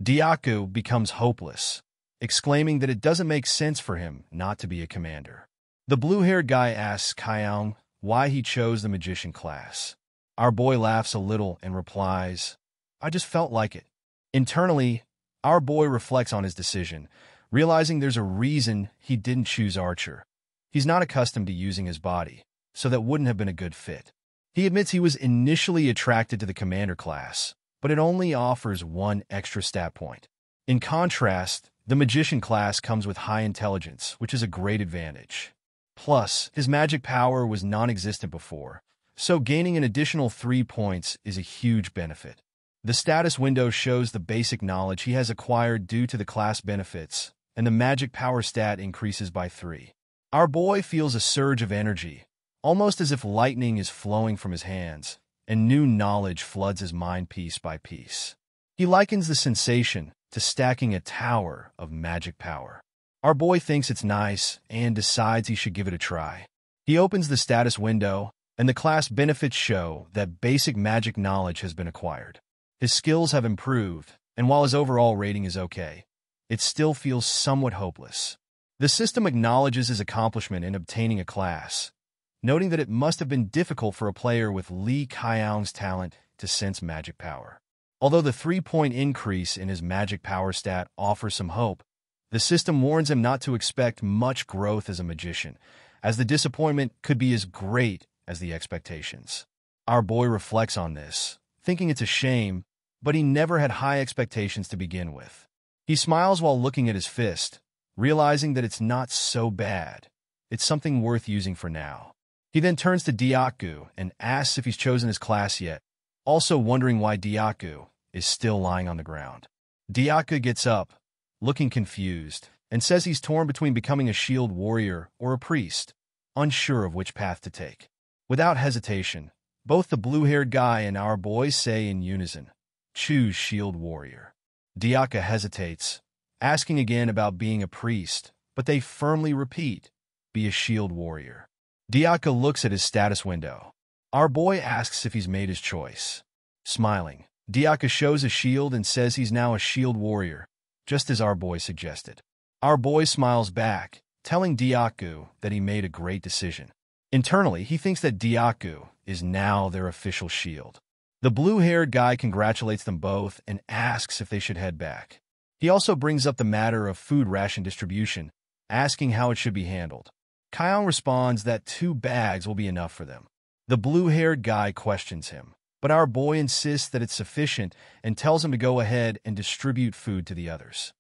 Diaku becomes hopeless, exclaiming that it doesn't make sense for him not to be a commander. The blue-haired guy asks Kiyoung why he chose the magician class. Our boy laughs a little and replies, "I just felt like it." Internally, our boy reflects on his decision, realizing there's a reason he didn't choose archer. He's not accustomed to using his body, so that wouldn't have been a good fit. He admits he was initially attracted to the commander class, but it only offers 1 extra stat point. In contrast, the magician class comes with high intelligence, which is a great advantage. Plus, his magic power was non-existent before, so gaining an additional 3 points is a huge benefit. The status window shows the basic knowledge he has acquired due to the class benefits, and the magic power stat increases by 3. Our boy feels a surge of energy, almost as if lightning is flowing from his hands, and new knowledge floods his mind piece by piece. He likens the sensation to stacking a tower of magic power. Our boy thinks it's nice and decides he should give it a try. He opens the status window, and the class benefits show that basic magic knowledge has been acquired. His skills have improved, and while his overall rating is okay, it still feels somewhat hopeless. The system acknowledges his accomplishment in obtaining a class, noting that it must have been difficult for a player with Lee Kiyoung's talent to sense magic power. Although the 3-point increase in his magic power stat offers some hope, the system warns him not to expect much growth as a magician, as the disappointment could be as great as the expectations. Our boy reflects on this, thinking it's a shame, but he never had high expectations to begin with. He smiles while looking at his fist, realizing that it's not so bad. It's something worth using for now. He then turns to Diaku and asks if he's chosen his class yet, also wondering why Diaku is still lying on the ground. Diaku gets up, looking confused, and says he's torn between becoming a shield warrior or a priest, unsure of which path to take. Without hesitation, both the blue-haired guy and our boy say in unison, "Choose shield warrior." Diaku hesitates, asking again about being a priest, but they firmly repeat, "Be a shield warrior." Diaku looks at his status window. Our boy asks if he's made his choice. Smiling, Diaku shows a shield and says he's now a shield warrior, just as our boy suggested. Our boy smiles back, telling Diaku that he made a great decision. Internally, he thinks that Diaku is now their official shield. The blue-haired guy congratulates them both and asks if they should head back. He also brings up the matter of food ration distribution, asking how it should be handled. Kiyoung responds that 2 bags will be enough for them. The blue-haired guy questions him, but our boy insists that it's sufficient and tells him to go ahead and distribute food to the others.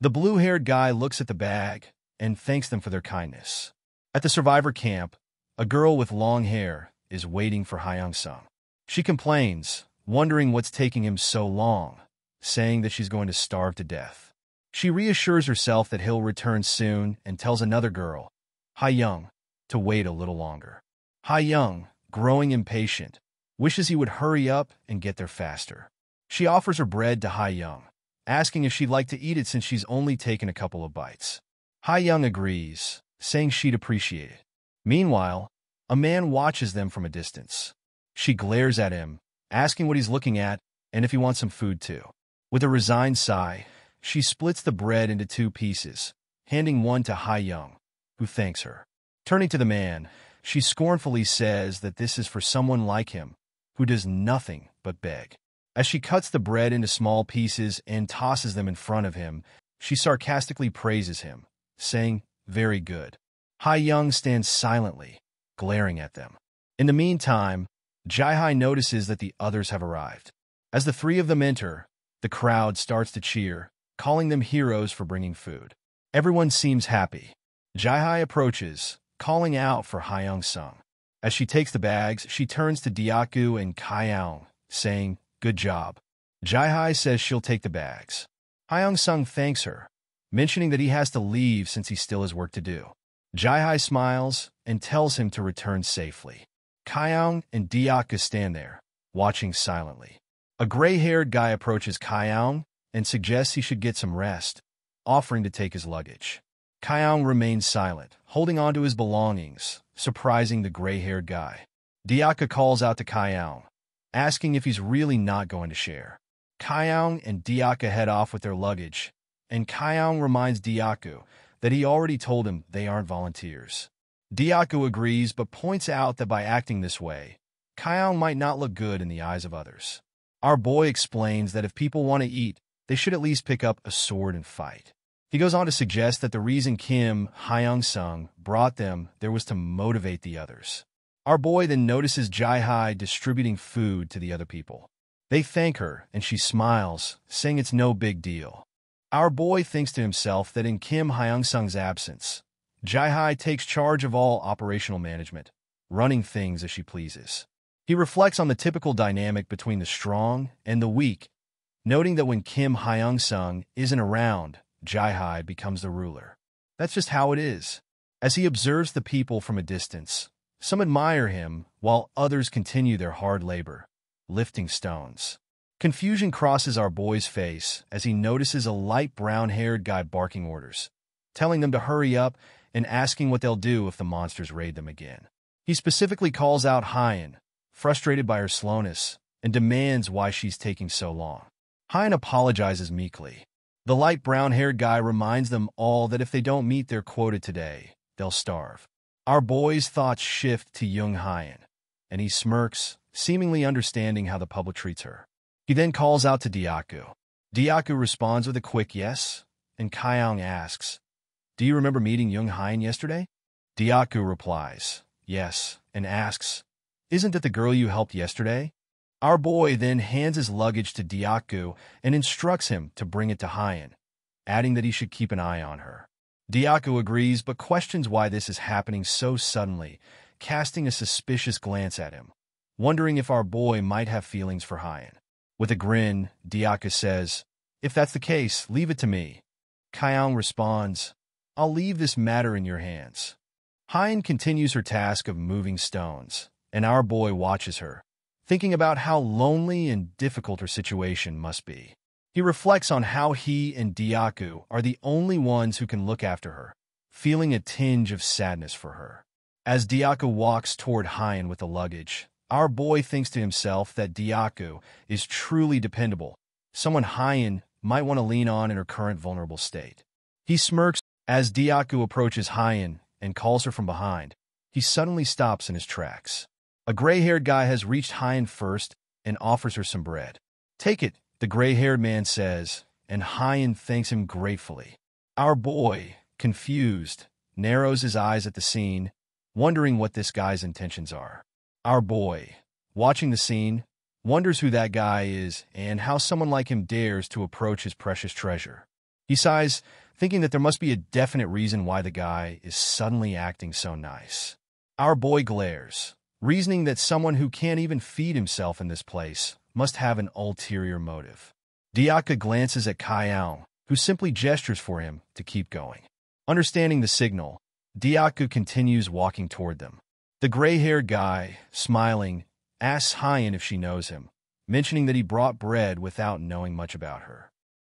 The blue-haired guy looks at the bag and thanks them for their kindness. At the survivor camp, a girl with long hair is waiting for Hyung-sung. She complains, wondering what's taking him so long, saying that she's going to starve to death. She reassures herself that he'll return soon and tells another girl, Kiyoung, to wait a little longer. Kiyoung, growing impatient, wishes he would hurry up and get there faster. She offers her bread to Kiyoung, asking if she'd like to eat it since she's only taken a couple of bites. Kiyoung agrees, saying she'd appreciate it. Meanwhile, a man watches them from a distance. She glares at him, asking what he's looking at and if he wants some food too. With a resigned sigh, she splits the bread into 2 pieces, handing one to Kiyoung, who thanks her. Turning to the man, she scornfully says that this is for someone like him, who does nothing but beg. As she cuts the bread into small pieces and tosses them in front of him, she sarcastically praises him, saying, "Very good." Kiyoung stands silently, glaring at them. In the meantime, Jae-hi notices that the others have arrived. As the 3 of them enter, the crowd starts to cheer, calling them heroes for bringing food. Everyone seems happy. Jae-hi approaches, calling out for Kiyoung-sung. As she takes the bags, she turns to Deokgu and Kiyoung, saying, "Good job." Jae-hi says she'll take the bags. Kiyoung-sung thanks her, mentioning that he has to leave since he still has work to do. Jae-hi smiles and tells him to return safely. Kiyoung and Deokgu stand there, watching silently. A gray-haired guy approaches Kiyoung and suggests he should get some rest, offering to take his luggage. Kiyoung remains silent, holding on to his belongings, surprising the gray-haired guy. Deokgu calls out to Kiyoung, asking if he's really not going to share. Kiyoung and Deokgu head off with their luggage, and Kiyoung reminds Deokgu that he already told him they aren't volunteers. Deokgu agrees but points out that by acting this way, Kiyoung might not look good in the eyes of others. Our boy explains that if people want to eat, they should at least pick up a sword and fight. He goes on to suggest that the reason Kiyoung-sung brought them there was to motivate the others. Our boy then notices Jae-hi distributing food to the other people. They thank her, and she smiles, saying it's no big deal. Our boy thinks to himself that in Kim Hyung-sung's absence, Jae-hi takes charge of all operational management, running things as she pleases. He reflects on the typical dynamic between the strong and the weak, noting that when Kim Hyung-sung isn't around, Jae-hi becomes the ruler. That's just how it is. As he observes the people from a distance, some admire him while others continue their hard labor, lifting stones. Confusion crosses our boy's face as he notices a light brown-haired guy barking orders, telling them to hurry up and asking what they'll do if the monsters raid them again. He specifically calls out Hyen, frustrated by her slowness, and demands why she's taking so long. Hyen apologizes meekly. The light brown-haired guy reminds them all that if they don't meet their quota today, they'll starve. Our boy's thoughts shift to young Hyen, and he smirks, seemingly understanding how the public treats her. He then calls out to Deokgu. Deokgu responds with a quick yes, and Kiyoung asks, "Do you remember meeting young Hyen yesterday?" Deokgu replies, "Yes," and asks, "Isn't that the girl you helped yesterday?" Our boy then hands his luggage to Deokgu and instructs him to bring it to Hyen, adding that he should keep an eye on her. Deokgu agrees but questions why this is happening so suddenly, casting a suspicious glance at him, wondering if our boy might have feelings for Hyen. With a grin, Deokgu says, "If that's the case, leave it to me." Kiyoung responds, "I'll leave this matter in your hands." Hyen continues her task of moving stones, and our boy watches her, thinking about how lonely and difficult her situation must be. He reflects on how he and Deokgu are the only ones who can look after her, feeling a tinge of sadness for her. As Deokgu walks toward Hyen with the luggage, our boy thinks to himself that Deokgu is truly dependable, someone Hyen might want to lean on in her current vulnerable state. He smirks as Deokgu approaches Hyen and calls her from behind. He suddenly stops in his tracks. A gray-haired guy has reached Hyen first and offers her some bread. "Take it," the gray-haired man says, and Hyen thanks him gratefully. Our boy, confused, narrows his eyes at the scene, wondering what this guy's intentions are. Our boy, watching the scene, wonders who that guy is and how someone like him dares to approach his precious treasure. He sighs, thinking that there must be a definite reason why the guy is suddenly acting so nice. Our boy glares, reasoning that someone who can't even feed himself in this place must have an ulterior motive. Diaka glances at Kiyoung, who simply gestures for him to keep going. Understanding the signal, Diaka continues walking toward them. The gray-haired guy, smiling, asks Hyan if she knows him, mentioning that he brought bread without knowing much about her.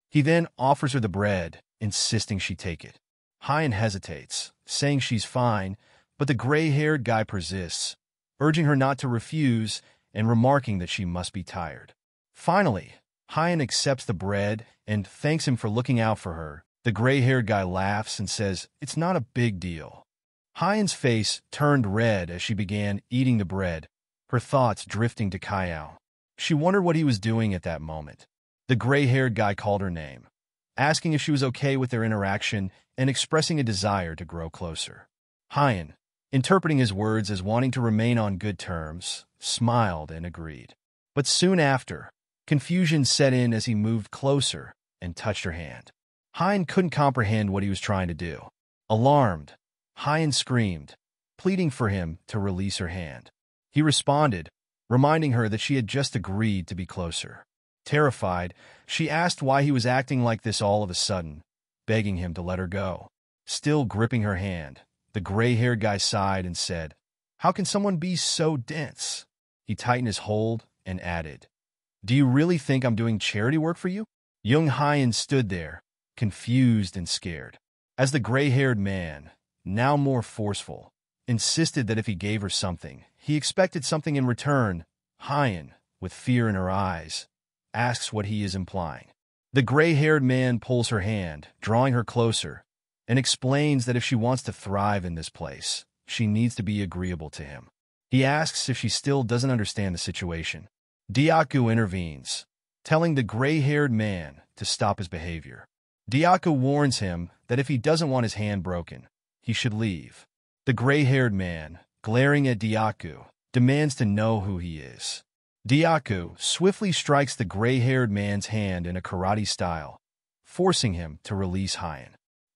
He then offers her the bread, insisting she take it. Hyan hesitates, saying she's fine, but the gray-haired guy persists, urging her not to refuse and remarking that she must be tired. Finally, Hyan accepts the bread and thanks him for looking out for her. The gray-haired guy laughs and says it's not a big deal. Hyan's face turned red as she began eating the bread, her thoughts drifting to Kiyoung. She wondered what he was doing at that moment. The gray-haired guy called her name, asking if she was okay with their interaction and expressing a desire to grow closer. Hyan, interpreting his words as wanting to remain on good terms, smiled and agreed. But soon after, confusion set in as he moved closer and touched her hand. Hyan couldn't comprehend what he was trying to do. Alarmed, Hyan screamed, pleading for him to release her hand. He responded, reminding her that she had just agreed to be closer. Terrified, she asked why he was acting like this all of a sudden, begging him to let her go. Still gripping her hand, the gray-haired guy sighed and said, "How can someone be so dense?" He tightened his hold and added, "Do you really think I'm doing charity work for you?" Young Hyan stood there, confused and scared, as the gray-haired man, now more forceful, insisted that if he gave her something, he expected something in return. Hyan, with fear in her eyes, asks what he is implying. The gray-haired man pulls her hand, drawing her closer, and explains that if she wants to thrive in this place, she needs to be agreeable to him. He asks if she still doesn't understand the situation. Diaku intervenes, telling the gray-haired man to stop his behavior. Diaku warns him that if he doesn't want his hand broken, he should leave. The gray-haired man, glaring at Diaku, demands to know who he is. Diaku swiftly strikes the gray-haired man's hand in a karate style, forcing him to release Hyan.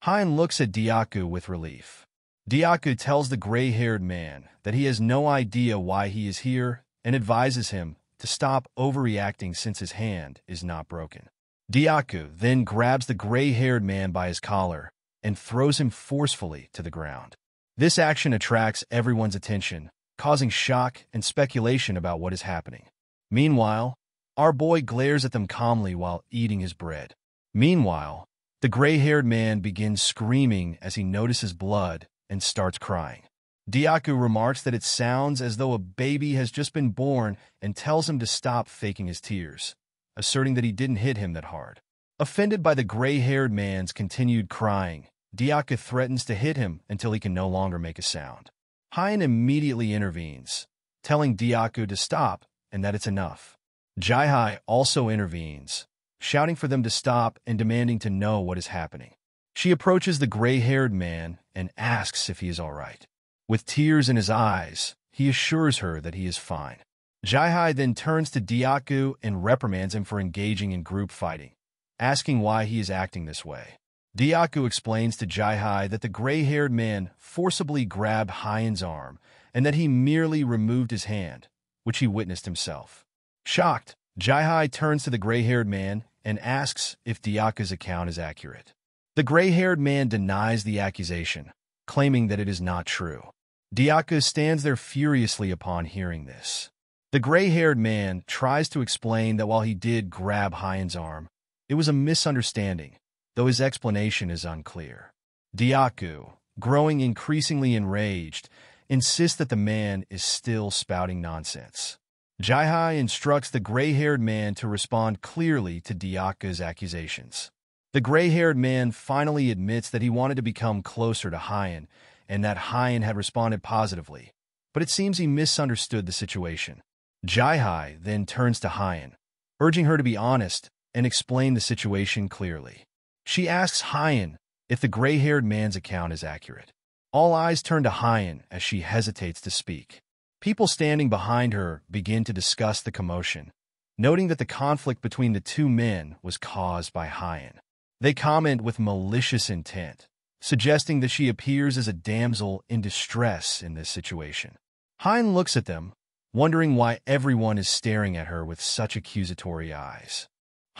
Hyan looks at Diaku with relief. Diaku tells the gray-haired man that he has no idea why he is here and advises him to stop overreacting since his hand is not broken. Diaku then grabs the gray-haired man by his collar and throws him forcefully to the ground. This action attracts everyone's attention, causing shock and speculation about what is happening. Meanwhile, our boy glares at them calmly while eating his bread. Meanwhile, the gray-haired man begins screaming as he notices blood and starts crying. Diaku remarks that it sounds as though a baby has just been born and tells him to stop faking his tears, asserting that he didn't hit him that hard. Offended by the gray-haired man's continued crying, Diaku threatens to hit him until he can no longer make a sound. Hyan immediately intervenes, telling Diaku to stop and that it's enough. Jaihai also intervenes, shouting for them to stop and demanding to know what is happening. She approaches the gray-haired man and asks if he is all right. With tears in his eyes, he assures her that he is fine. Jaihai then turns to Diaku and reprimands him for engaging in group fighting, asking why he is acting this way. Diaku explains to Jaihai that the gray-haired man forcibly grabbed Hyan's arm and that he merely removed his hand, which he witnessed himself. Shocked, Jaihai turns to the gray-haired man and asks if Diaku's account is accurate. The gray-haired man denies the accusation, claiming that it is not true. Diaku stands there furiously upon hearing this. The gray-haired man tries to explain that while he did grab Hyan's arm, it was a misunderstanding, though his explanation is unclear. Diaku, growing increasingly enraged, insists that the man is still spouting nonsense. Jaihai instructs the gray-haired man to respond clearly to Diaku's accusations. The gray-haired man finally admits that he wanted to become closer to Hyan and that Hyan had responded positively, but it seems he misunderstood the situation. Jaihai then turns to Hyan, urging her to be honest and explain the situation clearly. She asks Hyan if the gray-haired man's account is accurate. All eyes turn to Hyan as she hesitates to speak. People standing behind her begin to discuss the commotion, noting that the conflict between the two men was caused by Hyan. They comment with malicious intent, suggesting that she appears as a damsel in distress in this situation. Hyan looks at them, wondering why everyone is staring at her with such accusatory eyes.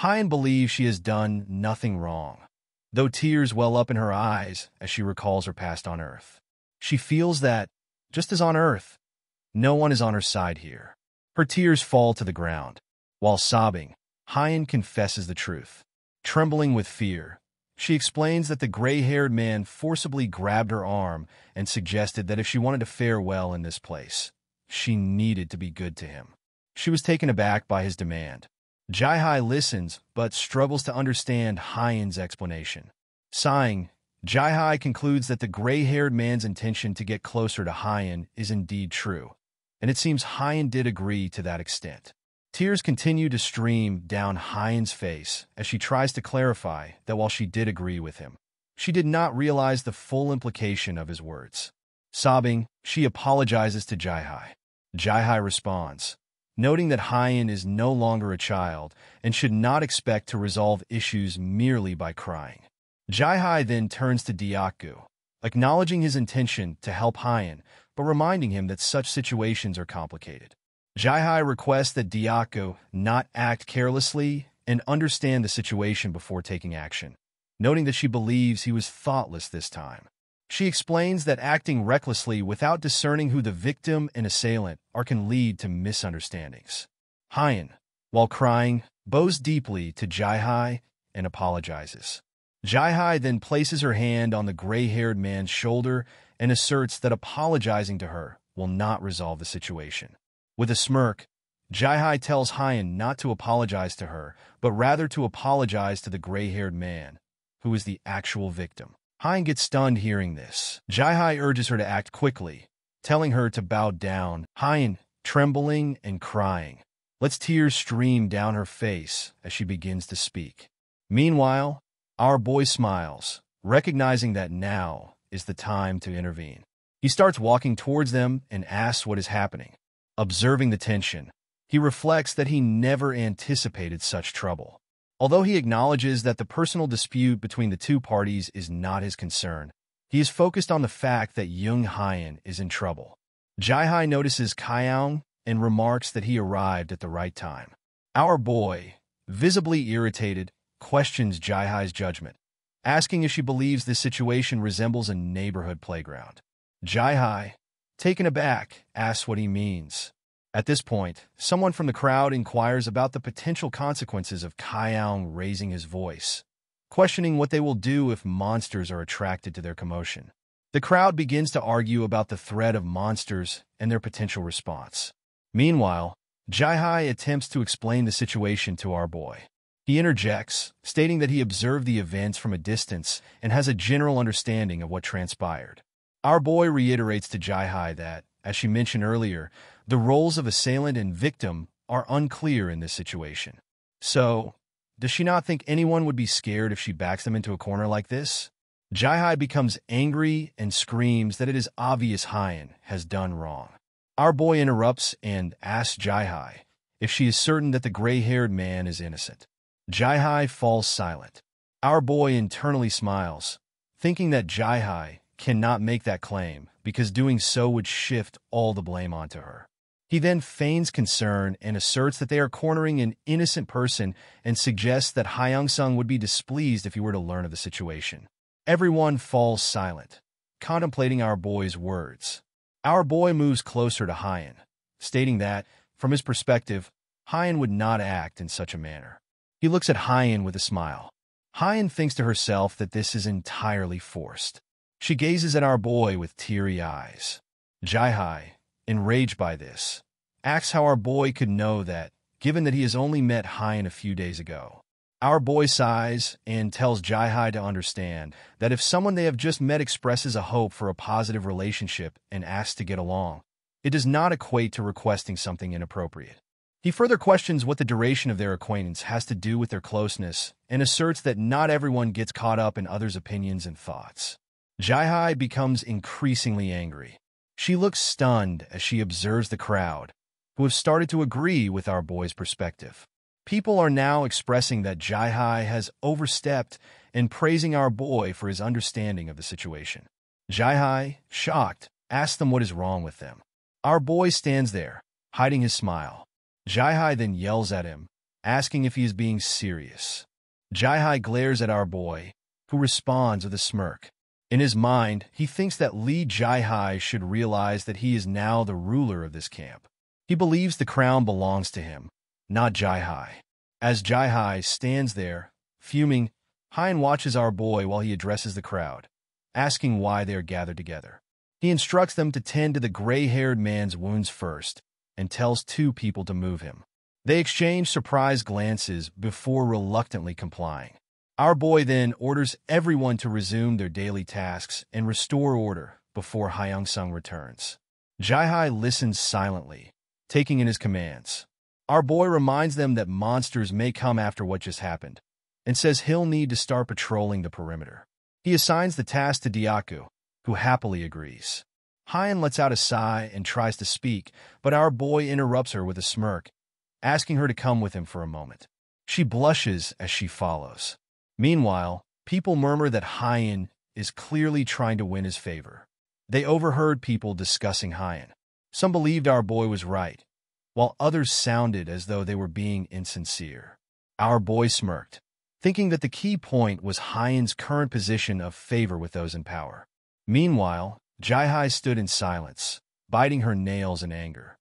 Hyen believes she has done nothing wrong, though tears well up in her eyes as she recalls her past on Earth. She feels that, just as on Earth, no one is on her side here. Her tears fall to the ground. While sobbing, Hyen confesses the truth. Trembling with fear, she explains that the gray-haired man forcibly grabbed her arm and suggested that if she wanted to fare well in this place, she needed to be good to him. She was taken aback by his demand. Jae-hai listens, but struggles to understand Hyen's explanation. Sighing, Jae-hai concludes that the gray-haired man's intention to get closer to Hyen is indeed true, and it seems Hyen did agree to that extent. Tears continue to stream down Hyen's face as she tries to clarify that while she did agree with him, she did not realize the full implication of his words. Sobbing, she apologizes to Jae-hai. Jae-hai responds, noting that Hyen is no longer a child and should not expect to resolve issues merely by crying. Jae-hai then turns to Deokgu, acknowledging his intention to help Hyen, but reminding him that such situations are complicated. Jae-hai requests that Deokgu not act carelessly and understand the situation before taking action, noting that she believes he was thoughtless this time. She explains that acting recklessly without discerning who the victim and assailant are can lead to misunderstandings. Hyen, while crying, bows deeply to Jae-hai and apologizes. Jae-hai then places her hand on the gray-haired man's shoulder and asserts that apologizing to her will not resolve the situation. With a smirk, Jae-hai tells Hyen not to apologize to her, but rather to apologize to the gray-haired man, who is the actual victim. Hyen gets stunned hearing this. Jae-hai urges her to act quickly, telling her to bow down. Hyen, trembling and crying, lets tears stream down her face as she begins to speak. Meanwhile, our boy smiles, recognizing that now is the time to intervene. He starts walking towards them and asks what is happening. Observing the tension, he reflects that he never anticipated such trouble. Although he acknowledges that the personal dispute between the two parties is not his concern, he is focused on the fact that young Hyen is in trouble. Jae-hai notices Kiyoung and remarks that he arrived at the right time. Our boy, visibly irritated, questions Jae-hai's judgment, asking if she believes this situation resembles a neighborhood playground. Jae-hai, taken aback, asks what he means. At this point, someone from the crowd inquires about the potential consequences of Kiyoung raising his voice, questioning what they will do if monsters are attracted to their commotion. The crowd begins to argue about the threat of monsters and their potential response. Meanwhile, Jae-hai attempts to explain the situation to our boy. He interjects, stating that he observed the events from a distance and has a general understanding of what transpired. Our boy reiterates to Jae-hai that, as she mentioned earlier, the roles of assailant and victim are unclear in this situation. So, does she not think anyone would be scared if she backs them into a corner like this? Jae-hai becomes angry and screams that it is obvious Hyen has done wrong. Our boy interrupts and asks Jae-hai if she is certain that the gray-haired man is innocent. Jae-hai falls silent. Our boy internally smiles, thinking that Jae-hai cannot make that claim because doing so would shift all the blame onto her. He then feigns concern and asserts that they are cornering an innocent person and suggests that Hyeong-sung would be displeased if he were to learn of the situation. Everyone falls silent, contemplating our boy's words. Our boy moves closer to Hyen, stating that, from his perspective, Hyen would not act in such a manner. He looks at Hyen with a smile. Hyen thinks to herself that this is entirely forced. She gazes at our boy with teary eyes. Jae-hai, enraged by this, asks how our boy could know that, given that he has only met Hyen a few days ago. Our boy sighs and tells Jae-hai to understand that if someone they have just met expresses a hope for a positive relationship and asks to get along, it does not equate to requesting something inappropriate. He further questions what the duration of their acquaintance has to do with their closeness and asserts that not everyone gets caught up in others' opinions and thoughts. Jae-hai becomes increasingly angry. She looks stunned as she observes the crowd, who have started to agree with our boy's perspective. People are now expressing that Jae-hai has overstepped and praising our boy for his understanding of the situation. Jae-hai, shocked, asks them what is wrong with them. Our boy stands there, hiding his smile. Jae-hai then yells at him, asking if he is being serious. Jai-hai glares at our boy, who responds with a smirk. In his mind, he thinks that Lee Jai-hai should realize that he is now the ruler of this camp. He believes the crown belongs to him, not Jai-hai. As Jai-hai stands there, fuming, Hein watches our boy while he addresses the crowd, asking why they are gathered together. He instructs them to tend to the gray-haired man's wounds first and tells 2 people to move him. They exchange surprised glances before reluctantly complying. Our boy then orders everyone to resume their daily tasks and restore order before Hyung-sung returns. Jai-hai listens silently, taking in his commands. Our boy reminds them that monsters may come after what just happened, and says he'll need to start patrolling the perimeter. He assigns the task to Diaku, who happily agrees. Hyen lets out a sigh and tries to speak, but our boy interrupts her with a smirk, asking her to come with him for a moment. She blushes as she follows. Meanwhile, people murmur that Hyen is clearly trying to win his favor. They overheard people discussing Hyen. Some believed our boy was right, while others sounded as though they were being insincere. Our boy smirked, thinking that the key point was Hyen's current position of favor with those in power. Meanwhile, Jai-hai stood in silence, biting her nails in anger.